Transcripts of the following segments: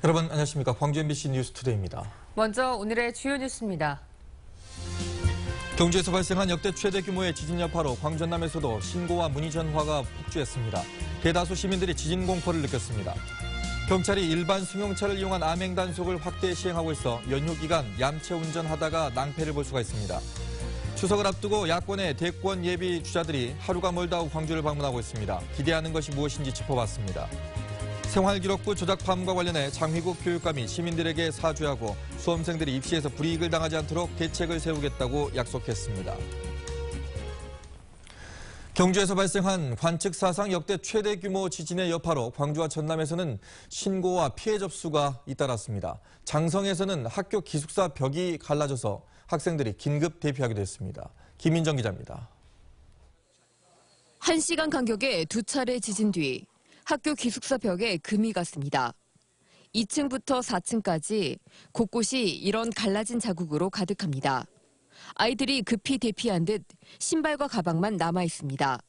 여러분 안녕하십니까. 광주 MBC 뉴스투데이입니다. 먼저 오늘의 주요 뉴스입니다. 경주에서 발생한 역대 최대 규모의 지진 여파로 광주 전남에서도 신고와 문의 전화가 폭주했습니다. 대다수 시민들이 지진 공포를 느꼈습니다. 경찰이 일반 승용차를 이용한 암행 단속을 확대 시행하고 있어 연휴 기간 얌체 운전하다가 낭패를 볼 수가 있습니다. 추석을 앞두고 야권의 대권 예비 주자들이 하루가 멀다 하고 광주를 방문하고 있습니다. 기대하는 것이 무엇인지 짚어봤습니다. 생활기록부 조작 파문과 관련해 장휘국 교육감이 시민들에게 사죄하고 수험생들이 입시에서 불이익을 당하지 않도록 대책을 세우겠다고 약속했습니다. 경주에서 발생한 관측 사상 역대 최대 규모 지진의 여파로 광주와 전남에서는 신고와 피해 접수가 잇따랐습니다. 장성에서는 학교 기숙사 벽이 갈라져서 학생들이 긴급 대피하기도 했습니다. 김민정 기자입니다. 1시간 간격의 두 차례 지진 뒤 학교 기숙사 벽에 금이 갔습니다. 2층부터 4층까지 곳곳이 이런 갈라진 자국으로 가득합니다. 아이들이 급히 대피한 듯 신발과 가방만 남아 있습니다.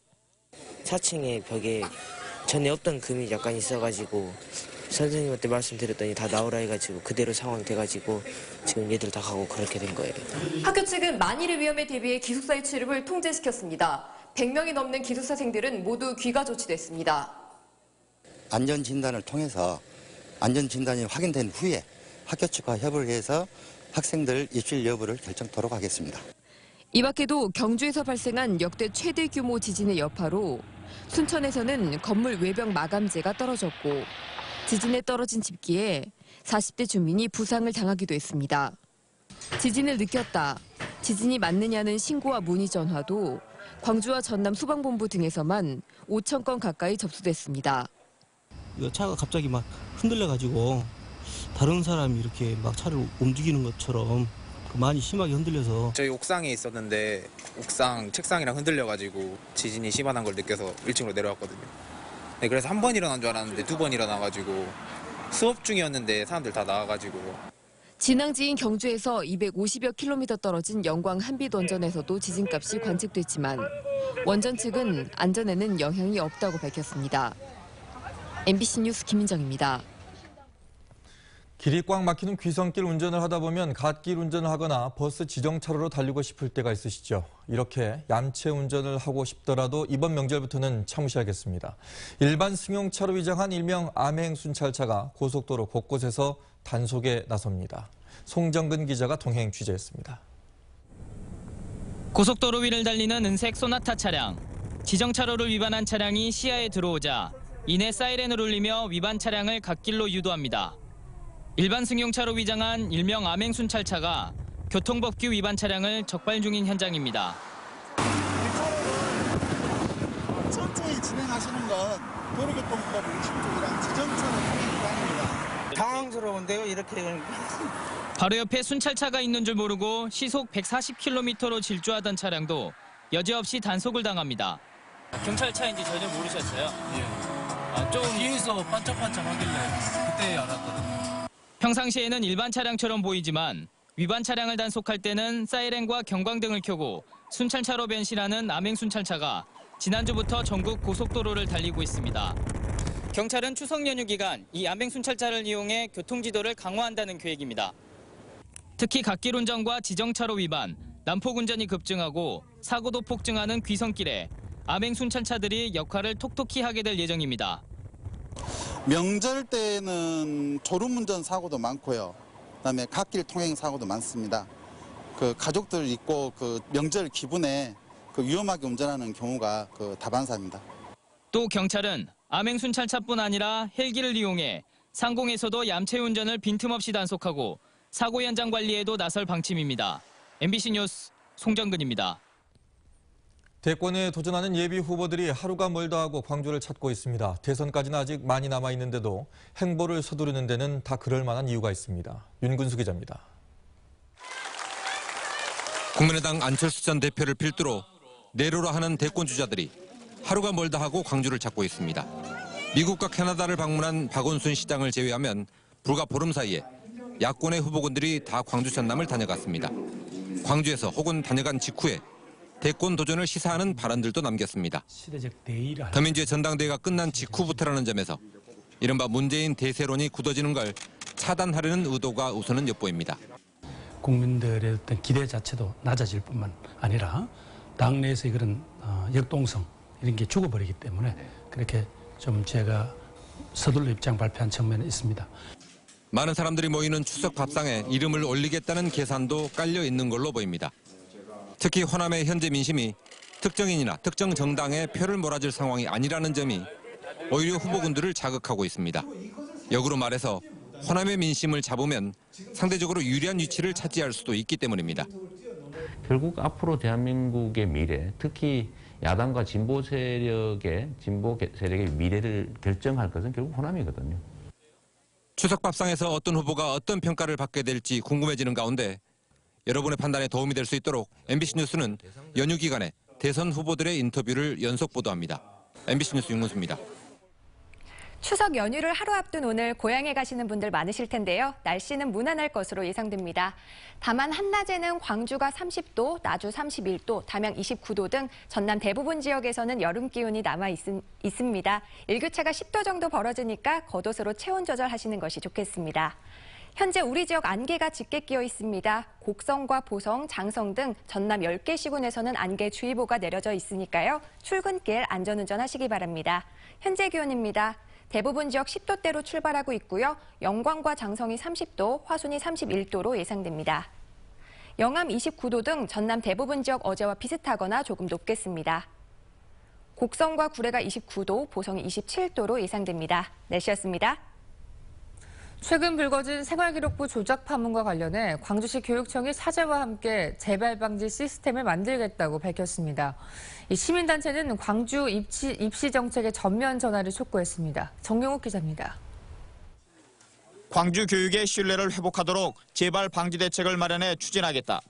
4층의 벽에 전에 없던 금이 약간 있어가지고 선생님한테 말씀드렸더니 다 나오라 해가지고 그대로 상황 돼가지고 지금 얘들 다 가고 그렇게 된 거예요. 학교 측은 만일의 위험에 대비해 기숙사의 출입을 통제시켰습니다. 100명이 넘는 기숙사생들은 모두 귀가 조치됐습니다. 안전진단을 통해서 안전진단이 확인된 후에 학교 측과 협의를 해서 학생들 입실 여부를 결정토록 하겠습니다. 이 밖에도 경주에서 발생한 역대 최대 규모 지진의 여파로 순천에서는 건물 외벽 마감재가 떨어졌고 지진에 떨어진 집기에 40대 주민이 부상을 당하기도 했습니다. 지진을 느꼈다, 지진이 맞느냐는 신고와 문의 전화도 광주와 전남 소방본부 등에서만 5천 건 가까이 접수됐습니다. 차가 갑자기 막 흔들려가지고 다른 사람이 이렇게 막 차를 움직이는 것처럼 많이 심하게 흔들려서 저희 옥상에 있었는데 옥상 책상이랑 흔들려가지고 지진이 심하다는 걸 느껴서 1층으로 내려왔거든요. 네, 그래서 한 번 일어난 줄 알았는데 2번 일어나가지고 수업 중이었는데 사람들 다 나와가지고. 진앙지인 경주에서 250여 킬로미터 떨어진 영광 한빛원전에서도 지진값이 관측됐지만 원전 측은 안전에는 영향이 없다고 밝혔습니다. MBC 뉴스 김민정입니다. 길이 꽉 막히는 귀성길 운전을 하다 보면 갓길 운전을 하거나 버스 지정차로로 달리고 싶을 때가 있으시죠. 이렇게 얌체 운전을 하고 싶더라도 이번 명절부터는 참으셔야겠습니다. 일반 승용차로 위장한 일명 암행 순찰차가 고속도로 곳곳에서 단속에 나섭니다. 송정근 기자가 동행 취재했습니다. 고속도로 위를 달리는 은색 소나타 차량. 지정차로를 위반한 차량이 시야에 들어오자 이내 사이렌을 울리며 위반 차량을 갓길로 유도합니다. 일반 승용차로 위장한 일명 암행 순찰차가 교통법규 위반 차량을 적발 중인 현장입니다. 천천히 진행하시는 건 도로교통법 60조이랑 지정차로 통행 위반입니다. 당황스러운데요, 이렇게. 바로 옆에 순찰차가 있는 줄 모르고 시속 140km로 질주하던 차량도 여지없이 단속을 당합니다. 경찰차인지 전혀 모르셨어요? 예. 좀 뒤에서 반짝반짝하길래 그때 알았거든요. 평상시에는 일반 차량처럼 보이지만 위반 차량을 단속할 때는 사이렌과 경광등을 켜고 순찰차로 변신하는 암행 순찰차가 지난주부터 전국 고속도로를 달리고 있습니다. 경찰은 추석 연휴 기간 이 암행 순찰차를 이용해 교통지도를 강화한다는 계획입니다. 특히 갓길 운전과 지정차로 위반, 난폭 운전이 급증하고 사고도 폭증하는 귀성길에 암행 순찰차들이 역할을 톡톡히 하게 될 예정입니다. 명절 때는 졸음운전 사고도 많고요. 그다음에 갓길 통행 사고도 많습니다. 가족들 있고 명절 기분에 위험하게 운전하는 경우가 다반사입니다. 또 경찰은 암행 순찰차뿐 아니라 헬기를 이용해 상공에서도 얌체 운전을 빈틈없이 단속하고 사고 현장 관리에도 나설 방침입니다. MBC 뉴스 송정근입니다. 대권에 도전하는 예비 후보들이 하루가 멀다 하고 광주를 찾고 있습니다. 대선까지는 아직 많이 남아있는데도 행보를 서두르는 데는 다 그럴 만한 이유가 있습니다. 윤근수 기자입니다. 국민의당 안철수 전 대표를 필두로 내로라 하는 대권 주자들이 하루가 멀다 하고 광주를 찾고 있습니다. 미국과 캐나다를 방문한 박원순 시장을 제외하면 불과 보름 사이에 야권의 후보군들이 다 광주 전남을 다녀갔습니다. 광주에서 혹은 다녀간 직후에 대권 도전을 시사하는 발언들도 남겼습니다. 더민주의 전당대회가 끝난 직후부터라는 점에서 이른바 문재인 대세론이 굳어지는 걸 차단하려는 의도가 우선은 엿보입니다. 국민들의 어떤 기대 자체도 낮아질 뿐만 아니라 당내에서의 그런 역동성 이런 게 죽어버리기 때문에 그렇게 좀 제가 서둘러 입장 발표한 측면이 있습니다. 많은 사람들이 모이는 추석 밥상에 이름을 올리겠다는 계산도 깔려 있는 걸로 보입니다. 특히 호남의 현재 민심이 특정인이나 특정 정당에 표를 몰아줄 상황이 아니라는 점이 오히려 후보군들을 자극하고 있습니다. 역으로 말해서 호남의 민심을 잡으면 상대적으로 유리한 위치를 차지할 수도 있기 때문입니다. 결국 앞으로 대한민국의 미래, 특히 야당과 진보 세력의 미래를 결정할 것은 결국 호남이거든요. 추석 밥상에서 어떤 후보가 어떤 평가를 받게 될지 궁금해지는 가운데 여러분의 판단에 도움이 될 수 있도록 MBC 뉴스는 연휴 기간에 대선 후보들의 인터뷰를 연속 보도합니다. MBC 뉴스 윤근수입니다. 추석 연휴를 하루 앞둔 오늘 고향에 가시는 분들 많으실 텐데요. 날씨는 무난할 것으로 예상됩니다. 다만 한낮에는 광주가 30도, 나주 31도, 담양 29도 등 전남 대부분 지역에서는 여름 기온이 남아 있습니다. 일교차가 10도 정도 벌어지니까 겉옷으로 체온 조절하시는 것이 좋겠습니다. 현재 우리 지역 안개가 짙게 끼어 있습니다. 곡성과 보성, 장성 등 전남 10개 시군에서는 안개주의보가 내려져 있으니까요. 출근길 안전운전 하시기 바랍니다. 현재 기온입니다. 대부분 지역 10도대로 출발하고 있고요. 영광과 장성이 30도, 화순이 31도로 예상됩니다. 영암 29도 등 전남 대부분 지역 어제와 비슷하거나 조금 높겠습니다. 곡성과 구례가 29도, 보성이 27도로 예상됩니다. 날씨였습니다. 최근 불거진 생활기록부 조작 파문과 관련해 광주시 교육청이 사제와 함께 재발 방지 시스템을 만들겠다고 밝혔습니다. 이 시민단체는 광주 입시 정책의 전면 전환을 촉구했습니다. 정용욱 기자입니다. 광주 교육의 신뢰를 회복하도록 재발 방지 대책을 마련해 추진하겠다.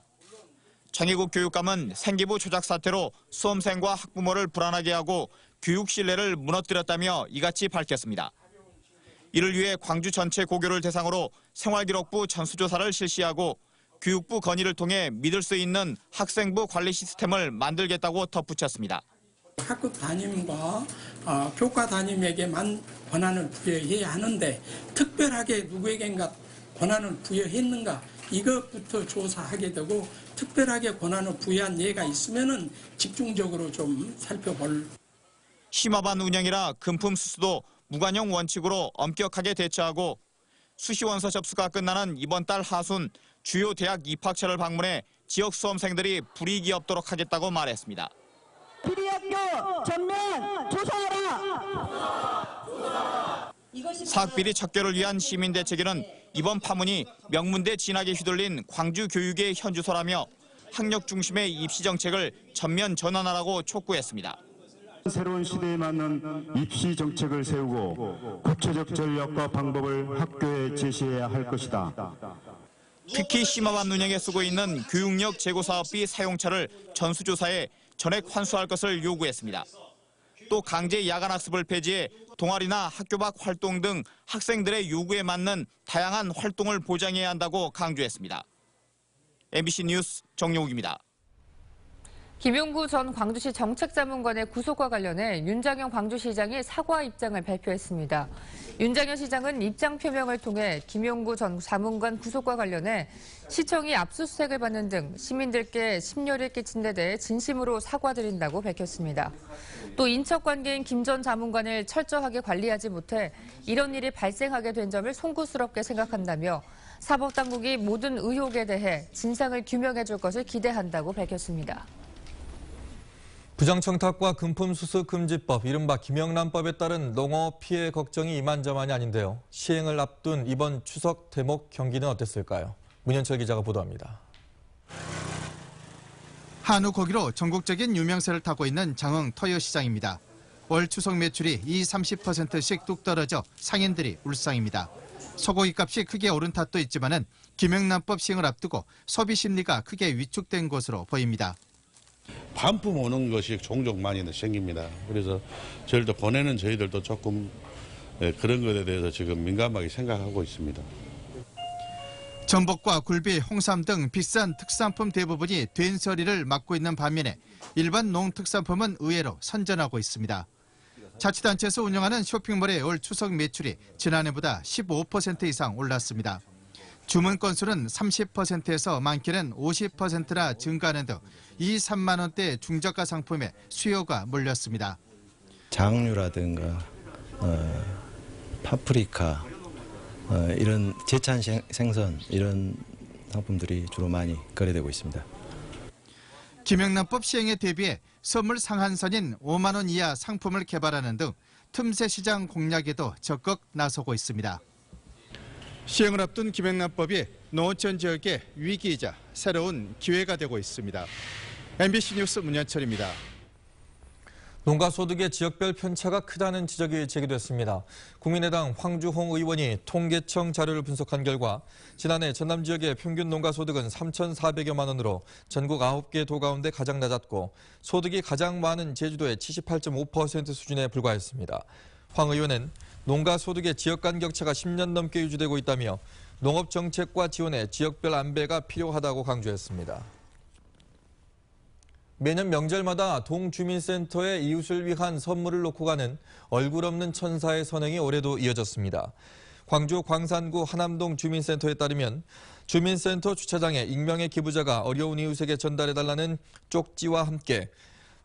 정의국 교육감은 생기부 조작 사태로 수험생과 학부모를 불안하게 하고 교육 신뢰를 무너뜨렸다며 이같이 밝혔습니다. 이를 위해 광주 전체 고교를 대상으로 생활기록부 전수조사를 실시하고 교육부 건의를 통해 믿을 수 있는 학생부 관리 시스템을 만들겠다고 덧붙였습니다. 학급 담임과 교과 담임에게만 권한을 부여해야 하는데 특별하게 누구에겐가 권한을 부여했는가 이것부터 조사하게 되고 특별하게 권한을 부여한 예가 있으면은 집중적으로 좀 살펴볼. 심화반 운영이라 금품 수수도 무관용 원칙으로 엄격하게 대처하고 수시원서 접수가 끝나는 이번 달 하순 주요 대학 입학처를 방문해 지역 수험생들이 불이익이 없도록 하겠다고 말했습니다. 비리학교 전면 조사하라. 사학비리 척결을 위한 시민대책위는 이번 파문이 명문대 진학에 휘둘린 광주 교육의 현주소라며 학력 중심의 입시 정책을 전면 전환하라고 촉구했습니다. 새로운 시대에 맞는 입시 정책을 세우고 구체적 전략과 방법을 학교에 제시해야 할 것이다. 특히 심화반 운영에 쓰고 있는 교육력 재고 사업비 사용처를 전수조사해 전액 환수할 것을 요구했습니다. 또 강제 야간 학습을 폐지해 동아리나 학교 밖 활동 등 학생들의 요구에 맞는 다양한 활동을 보장해야 한다고 강조했습니다. MBC 뉴스 정용욱입니다. 김용구 전 광주시 정책자문관의 구속과 관련해 윤장현 광주시장이 사과 입장을 발표했습니다. 윤장현 시장은 입장 표명을 통해 김용구 전 자문관 구속과 관련해 시청이 압수수색을 받는 등 시민들께 심려를 끼친 데 대해 진심으로 사과드린다고 밝혔습니다. 또 인척 관계인 김 전 자문관을 철저하게 관리하지 못해 이런 일이 발생하게 된 점을 송구스럽게 생각한다며 사법당국이 모든 의혹에 대해 진상을 규명해 줄 것을 기대한다고 밝혔습니다. 부정청탁과 금품수수금지법, 이른바 김영란법에 따른 농어 피해 걱정이 이만저만이 아닌데요. 시행을 앞둔 이번 추석 대목 경기는 어땠을까요? 문현철 기자가 보도합니다. 한우 고기로 전국적인 유명세를 타고 있는 장흥 터여시장입니다. 월 추석 매출이 20-30%씩 뚝 떨어져 상인들이 울상입니다. 소고기 값이 크게 오른 탓도 있지만은 김영란법 시행을 앞두고 소비 심리가 크게 위축된 것으로 보입니다. 반품 오는 것이 종종 많이 생깁니다. 그래서 저희들도 보내는 저희들도 조금 그런 것에 대해서 지금 민감하게 생각하고 있습니다. 전복과 굴비, 홍삼 등 비싼 특산품 대부분이 된서리를 맡고 있는 반면에 일반 농특산품은 의외로 선전하고 있습니다. 자치단체에서 운영하는 쇼핑몰의 올 추석 매출이 지난해보다 15% 이상 올랐습니다. 주문 건수는 30%에서 많게는 50%나 증가하는 등 2, 3만 원대 중저가 상품에 수요가 몰렸습니다. 장류라든가 파프리카 이런 제찬 생선 이런 상품들이 주로 많이 거래되고 있습니다. 김영란법 시행에 대비해 선물 상한선인 5만 원 이하 상품을 개발하는 등 틈새 시장 공략에도 적극 나서고 있습니다. 시행을 앞둔 김영란법이 농어촌 지역의 위기이자 새로운 기회가 되고 있습니다. MBC 뉴스 문현철입니다. 농가 소득의 지역별 편차가 크다는 지적이 제기됐습니다. 국민의당 황주홍 의원이 통계청 자료를 분석한 결과 지난해 전남 지역의 평균 농가 소득은 3,400여만 원으로 전국 9개 도 가운데 가장 낮았고 소득이 가장 많은 제주도의 78.5% 수준에 불과했습니다. 황 의원은 농가 소득의 지역 간 격차가 10년 넘게 유지되고 있다며 농업 정책과 지원에 지역별 안배가 필요하다고 강조했습니다. 매년 명절마다 동주민센터에 이웃을 위한 선물을 놓고 가는 얼굴 없는 천사의 선행이 올해도 이어졌습니다. 광주 광산구 하남동 주민센터에 따르면 주민센터 주차장에 익명의 기부자가 어려운 이웃에게 전달해달라는 쪽지와 함께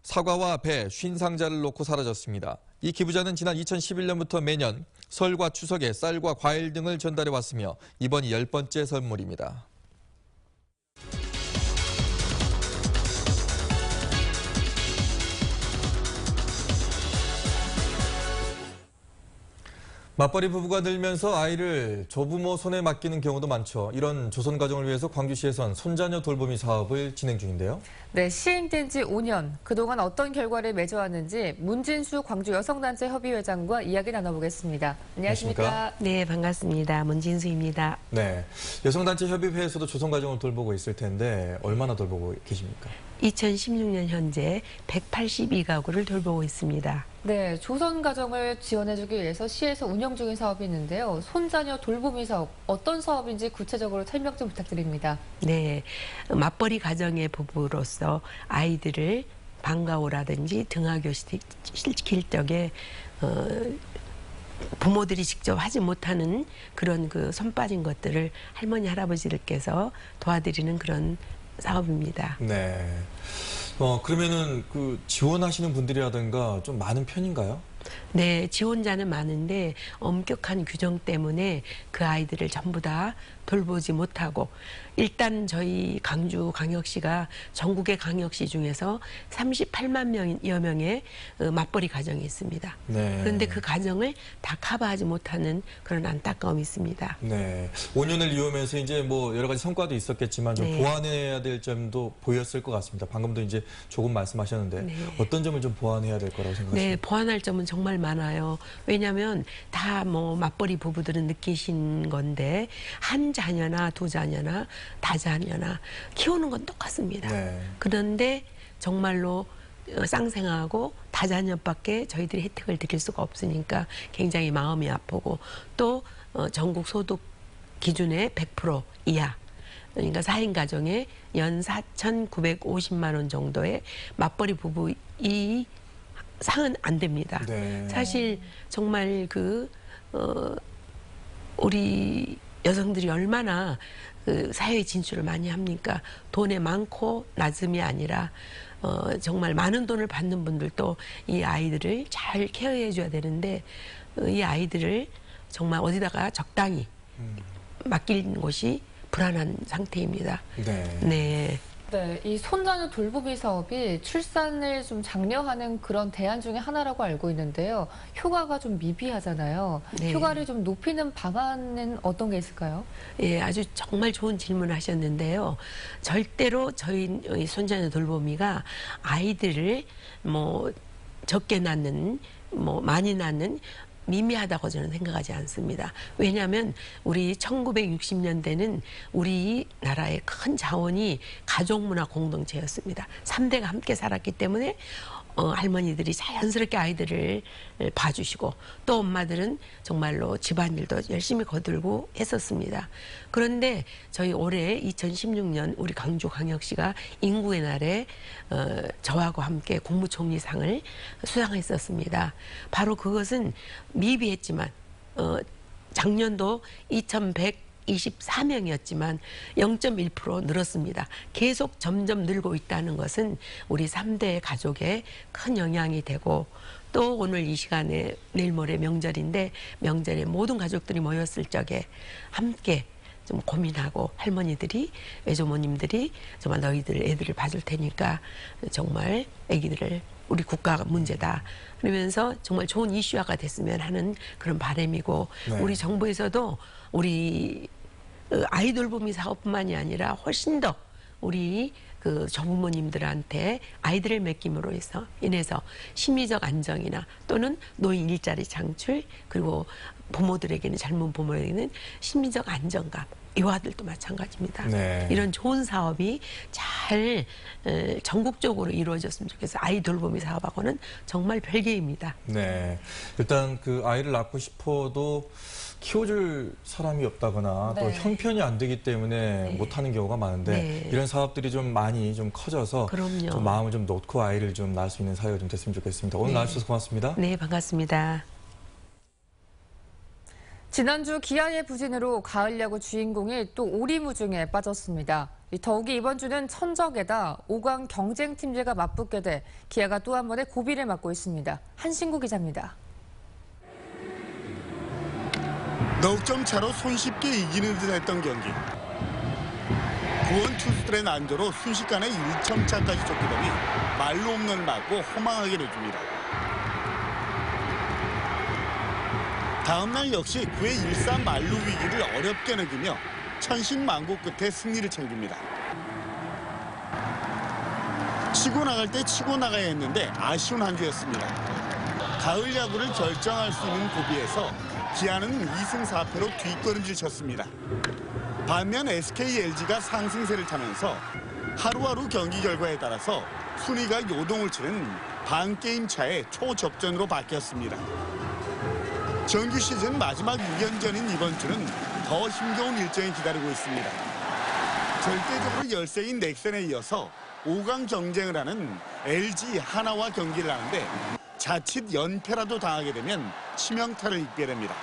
사과와 배, 쉰 상자를 놓고 사라졌습니다. 이 기부자는 지난 2011년부터 매년 설과 추석에 쌀과 과일 등을 전달해왔으며 이번이 10번째 선물입니다. 맞벌이 부부가 늘면서 아이를 조부모 손에 맡기는 경우도 많죠. 이런 조선 가정을 위해서 광주시에선 손자녀 돌보미 사업을 진행 중인데요. 네, 시행된 지 5년. 그동안 어떤 결과를 맺어왔는지 문진수 광주 여성단체 협의회장과 이야기 나눠보겠습니다. 안녕하십니까? 네, 반갑습니다. 문진수입니다. 네, 여성단체 협의회에서도 조선 가정을 돌보고 있을 텐데 얼마나 돌보고 계십니까? 2016년 현재 182가구를 돌보고 있습니다. 네, 조선 가정을 지원해주기 위해서 시에서 운영 중인 사업이 있는데요. 손자녀 돌보미 사업, 어떤 사업인지 구체적으로 설명 좀 부탁드립니다. 네, 맞벌이 가정의 부부로서 아이들을 방과후라든지 등하교 시킬 적에 부모들이 직접 하지 못하는 그런 그 손 빠진 것들을 할머니, 할아버지들께서 도와드리는 그런 사업입니다. 네. 그러면은 그 지원하시는 분들이라든가 좀 많은 편인가요? 네, 지원자는 많은데 엄격한 규정 때문에 그 아이들을 전부 다 돌보지 못하고 일단 저희 광주광역시가 전국의 광역시 중에서 38만 명여 명의 맞벌이 가정이 있습니다. 네. 그런데 그 가정을 다 커버하지 못하는 그런 안타까움이 있습니다. 네. 5년을 이어오면서 이제 뭐 여러 가지 성과도 있었겠지만 좀 네. 보완해야 될 점도 보였을 것 같습니다. 방금도 이제 조금 말씀하셨는데 네. 어떤 점을 좀 보완해야 될 거라고 생각하십니까? 네, 보완할 점은 정말 많아요. 왜냐하면 다 뭐 맞벌이 부부들은 느끼신 건데 한 자녀나 두 자녀나 다자녀나 키우는 건 똑같습니다. 네. 그런데 정말로 쌍생아하고 다자녀밖에 저희들이 혜택을 드릴 수가 없으니까 굉장히 마음이 아프고 또 전국 소득 기준의 100% 이하 그러니까 4인 가정에 연 4,950만 원 정도의 맞벌이 부부 이 상은 안 됩니다. 네. 사실 정말 우리 여성들이 얼마나 사회에 진출을 많이 합니까? 돈에 많고 낮음이 아니라 정말 많은 돈을 받는 분들도 이 아이들을 잘 케어해 줘야 되는데 이 아이들을 정말 어디다가 적당히 맡기는 것이 불안한 상태입니다. 네. 네. 네, 이 손자녀 돌보미 사업이 출산을 좀 장려하는 그런 대안 중에 하나라고 알고 있는데요. 효과가 좀 미비하잖아요. 네. 효과를 좀 높이는 방안은 어떤 게 있을까요? 예, 아주 정말 좋은 질문을 하셨는데요. 절대로 저희 손자녀 돌보미가 아이들을 뭐 적게 낳는, 뭐 많이 낳는 미미하다고 저는 생각하지 않습니다. 왜냐하면 우리 1960년대는 우리나라의 큰 자원이 가족문화 공동체였습니다. 3대가 함께 살았기 때문에 할머니들이 자연스럽게 아이들을 봐주시고 또 엄마들은 정말로 집안일도 열심히 거들고 했었습니다. 그런데 저희 올해 2016년 우리 광주광역시가 인구의 날에 저하고 함께 국무총리상을 수상했었습니다. 바로 그것은 미비했지만 작년도 2,124명이었지만 0.1% 늘었습니다. 계속 점점 늘고 있다는 것은 우리 3대 가족에 큰 영향이 되고 또 오늘 이 시간에 내일 모레 명절인데 명절에 모든 가족들이 모였을 적에 함께 좀 고민하고 할머니들이 외조모님들이 정말 너희들 애들을 봐줄 테니까 정말 애기들을 우리 국가 문제다 그러면서 정말 좋은 이슈화가 됐으면 하는 그런 바람이고 네. 우리 정부에서도 우리 아이돌보미 사업뿐만이 아니라 훨씬 더 우리 그 조부모님들한테 아이들을 맡김으로 인해서 심리적 안정이나 또는 노인 일자리 창출 그리고 부모들에게는 젊은 부모에게는 심리적 안정감 이와 아들도 마찬가지입니다. 네. 이런 좋은 사업이 잘 전국적으로 이루어졌으면 좋겠어요. 아이 돌보미 사업하고는 정말 별개입니다. 네. 일단 그 아이를 낳고 싶어도 키워줄 사람이 없다거나 또 네. 형편이 안 되기 때문에 못하는 경우가 많은데 네. 이런 사업들이 좀 많이 좀 커져서 그럼요. 좀 마음을 좀 놓고 아이를 좀 낳을 수 있는 사회가 좀 됐으면 좋겠습니다. 오늘 네. 나와주셔서 고맙습니다. 네, 반갑습니다. 지난주 기아의 부진으로 가을 야구 주인공이 또 오리무중에 빠졌습니다. 더욱이 이번 주는 천적에다 5강 경쟁팀제가 맞붙게 돼 기아가 또 한 번의 고비를 맞고 있습니다. 한신구 기자입니다. 넉 점 차로 손쉽게 이기는 듯 했던 경기. 구원 투수들의 난조로 순식간에 1점 차까지 쫓기더니 말로 홈런을 맞고 호망하게 내줍니다. 다음날 역시 9회 1사 말루 위기를 어렵게 넘기며 천신만고 끝에 승리를 챙깁니다. 치고 나갈 때 치고 나가야 했는데 아쉬운 한 주였습니다. 가을 야구를 결정할 수 있는 고비에서 기아는 2승 4패로 뒷걸음질 쳤습니다. 반면 SK, LG가 상승세를 타면서 하루하루 경기 결과에 따라서 순위가 요동을 치는 반게임 차의 초접전으로 바뀌었습니다. 정규 시즌 마지막 6연전인 이번 주는 더 힘겨운 일정이 기다리고 있습니다. 절대적으로 열세인 넥센에 이어서 5강 경쟁을 하는 LG, 하나와 경기를 하는데 자칫 연패라도 당하게 되면 치명타를 입게 됩니다.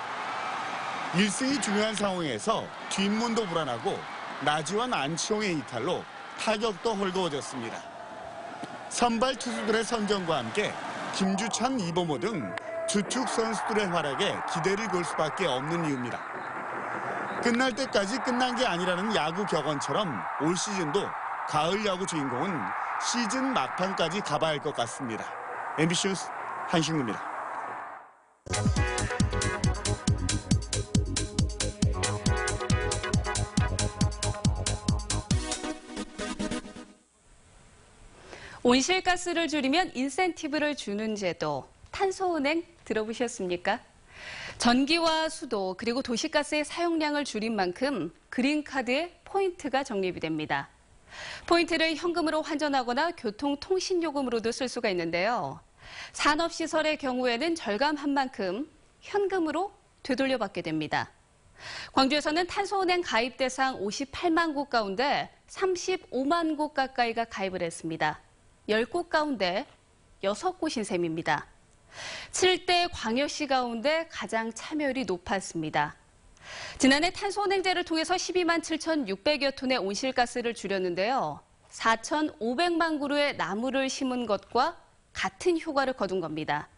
1승이 중요한 상황에서 뒷문도 불안하고 나지완 안치홍의 이탈로 타격도 헐거워졌습니다. 선발 투수들의 선정과 함께 김주찬, 이범호 등 주축 선수들의 활약에 기대를 걸 수밖에 없는 이유입니다. 끝날 때까지 끝난 게 아니라는 야구 격언처럼 올 시즌도 가을 야구 주인공은 시즌 막판까지 가봐야 할 것 같습니다. MBC 뉴스 한신구입니다. 온실가스를 줄이면 인센티브를 주는 제도, 탄소은행 들어보셨습니까? 전기와 수도 그리고 도시가스의 사용량을 줄인 만큼 그린카드에 포인트가 적립이 됩니다. 포인트를 현금으로 환전하거나 교통통신요금으로도 쓸 수가 있는데요. 산업시설의 경우에는 절감한 만큼 현금으로 되돌려받게 됩니다. 광주에서는 탄소은행 가입 대상 58만 곳 가운데 35만 곳 가까이가 가입을 했습니다. 10곳 가운데 6곳인 셈입니다. 7대 광역시 가운데 가장 참여율이 높았습니다. 지난해 탄소은행제를 통해서 12만 7,600여 톤의 온실가스를 줄였는데요. 4,500만 그루의 나무를 심은 것과 같은 효과를 거둔 겁니다.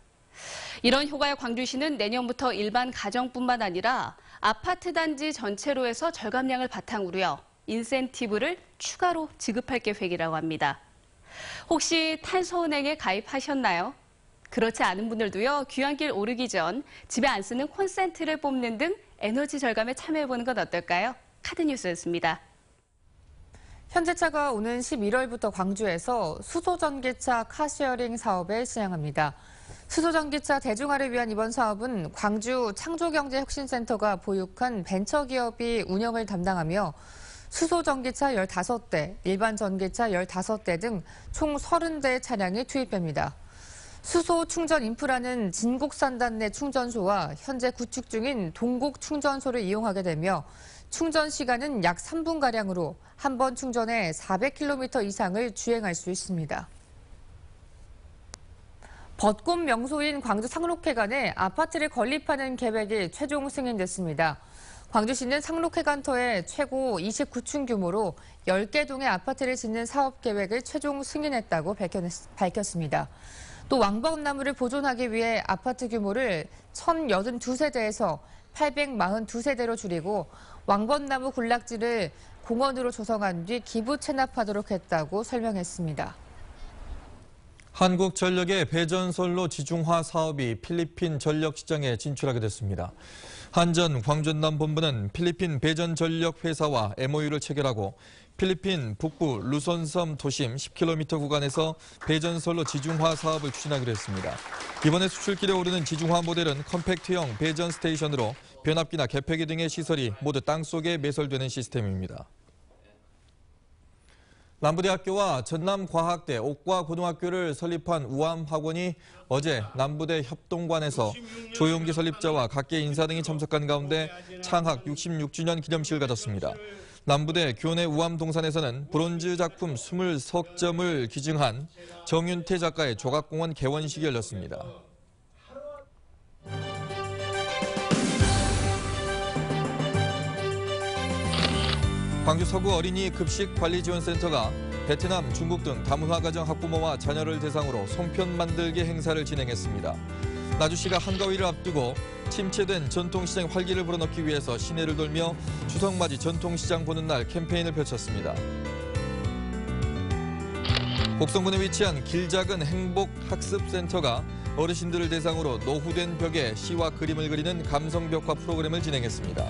이런 효과에 광주시는 내년부터 일반 가정뿐만 아니라 아파트 단지 전체로 해서 절감량을 바탕으로요. 인센티브를 추가로 지급할 계획이라고 합니다. 혹시 탄소은행에 가입하셨나요? 그렇지 않은 분들도요. 귀환길 오르기 전 집에 안 쓰는 콘센트를 뽑는 등 에너지 절감에 참여해보는 건 어떨까요? 카드뉴스였습니다. 현대차가 오는 11월부터 광주에서 수소전기차 카시어링 사업을 시행합니다. 수소전기차 대중화를 위한 이번 사업은 광주 창조경제혁신센터가 보육한 벤처기업이 운영을 담당하며 수소전기차 15대, 일반 전기차 15대 등 총 30대의 차량이 투입됩니다. 수소 충전 인프라는 진곡산단 내 충전소와 현재 구축 중인 동곡 충전소를 이용하게 되며 충전 시간은 약 3분가량으로 한 번 충전에 400km 이상을 주행할 수 있습니다. 벚꽃 명소인 광주 상록회관에 아파트를 건립하는 계획이 최종 승인됐습니다. 광주시는 상록회관터에 최고 29층 규모로 10개 동의 아파트를 짓는 사업 계획을 최종 승인했다고 밝혔습니다. 또 왕벚나무를 보존하기 위해 아파트 규모를 1,082세대에서 842세대로 줄이고 왕벚나무 군락지를 공원으로 조성한 뒤 기부 체납하도록 했다고 설명했습니다. 한국전력의 배전선로 지중화 사업이 필리핀 전력시장에 진출하게 됐습니다. 한전 광전남 본부는 필리핀 배전전력회사와 MOU를 체결하고 필리핀 북부 루손섬 도심 10km 구간에서 배전선로 지중화 사업을 추진하기로 했습니다. 이번에 수출길에 오르는 지중화 모델은 컴팩트형 배전 스테이션으로 변압기나 개폐기 등의 시설이 모두 땅속에 매설되는 시스템입니다. 남부대학교와 전남과학대, 옥과고등학교를 설립한 우암학원이 어제 남부대 협동관에서 조용기 설립자와 각계 인사 등이 참석한 가운데 창학 66주년 기념식을 가졌습니다. 남부대 교내 우암동산에서는 브론즈 작품 20석점을 기증한 정윤태 작가의 조각공원 개원식이 열렸습니다. 광주 서구 어린이 급식관리지원센터가 베트남, 중국 등 다문화 가정 학부모와 자녀를 대상으로 송편 만들기 행사를 진행했습니다. 나주시가 한가위를 앞두고 침체된 전통시장 활기를 불어넣기 위해서 시내를 돌며 추석맞이 전통시장 보는 날 캠페인을 펼쳤습니다. 곡성군에 위치한 길작은 행복학습센터가 어르신들을 대상으로 노후된 벽에 시와 그림을 그리는 감성벽화 프로그램을 진행했습니다.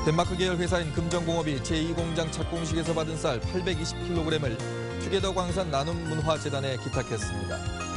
덴마크 계열 회사인 금정공업이 제2공장 착공식에서 받은 쌀 820kg을 투게더 광산 나눔문화재단에 기탁했습니다.